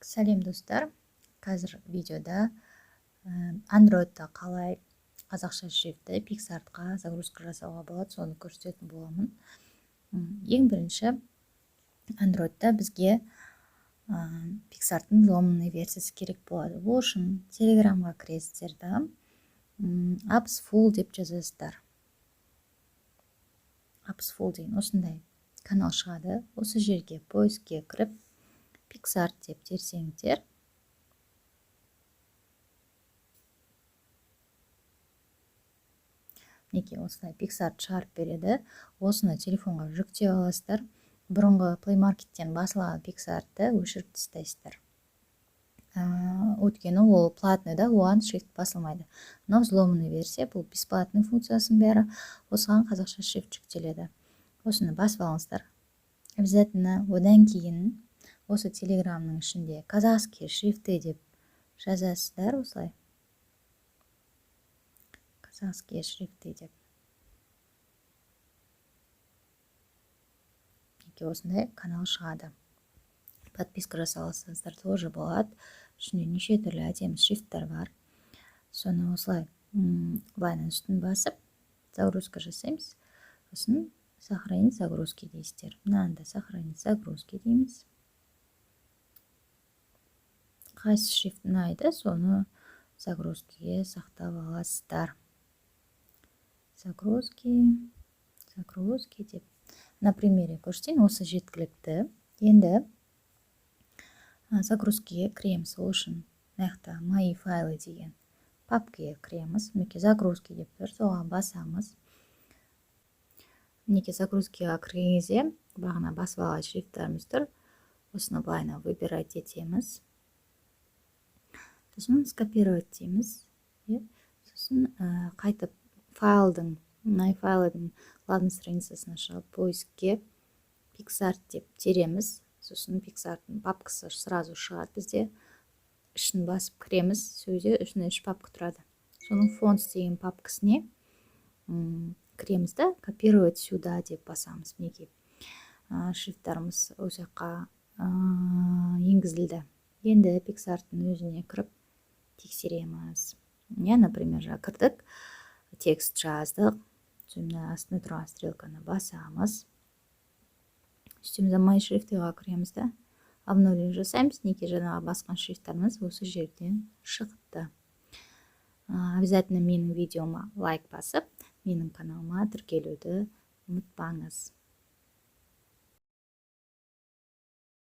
Сәлем достар. Қазір видеода Android'да қалай қазақша шрифті PicsArtқа загрузка жасауға болады, соны көрсететін боламын. Ең бірінші Android'да бізге PicsArt'ың ломный версиясы керек болады. Бұл үшін Telegramға кіресіздер да Apps Full деп жазасыздар. Apps Full деген осындай канал шығады. Осы жерге поискке кіріп PicsArt деп терсеңіздер, неке осылай PicsArt шығарып береді. Осыны телефонға жүктеп аласыздар. Бұрынғы Play Market'тен басылған PicsArt'ты өшіріп тастайсыздар. Өйткені ол платный да, оған шрифт басылмайды. Мынау взломный версия, бұл бесплатный функциясының бәрі. Осыған қазақша шрифт жүктеледі. Осыны басып алыңыздар. Обязательно одан кейін осы телеграмның ішінде казахский шрифты деп жазасыздар, осылай. Казахские шрифты деп. Неке осындай канал шығады. Подписка жасалсаңыздар тоже болады. Ішінде неше түрлі әдемі шрифттер бар. Соны осылай былайынан үстін басып, загрузка жасаймыз. Сосын сохранить загрузки дейсіздер. Мынаны сохранить загрузки дейміз. Қайсы шрифт ұнайды, соны загрузкиге сақтап аласыздар. Загрузки деп. На примере көрсетейін, осы жеткілікті. Енді загрузкиге кіреміз. Ол үшін мынаяқта мои файлы деген папкаға кіреміз. Мінекей загрузки деп тұр, соған басамыз. Мінекей загрузкиға кірген кезде бағана басып алған шрифтарымыз тұр. Осыны былайына выбирать етеміз. Сосын скопировать дейміз. Сосын қайтып файлдың главный страницасына шығып поискке PicsArt деп тереміз. Сосын PicsArt'ың папкасы сразу шығады бізде. Ішін басып кіреміз. Сөйде ішінде 3 папка тұрады. Соның fonts деген папкасына кіреміз да, копировать сюда деп басамыз. Мінекей шрифттарымыз осы жаққа енгізілді. Енді PicsArt'ың өзіне кіріп тексереміз. Например, кірдік, текст жаздық. Үстімде астына тұрған стрелканы басамыз. Үстімде мои шрифтыға кіреміз да. Обновление жасаймыз. Неке жаңағы басқан шрифттарымыз осы жерден шықты. Обязательно менің видеома лайк басып, менің каналыма тіркелуді ұмытпаңыз.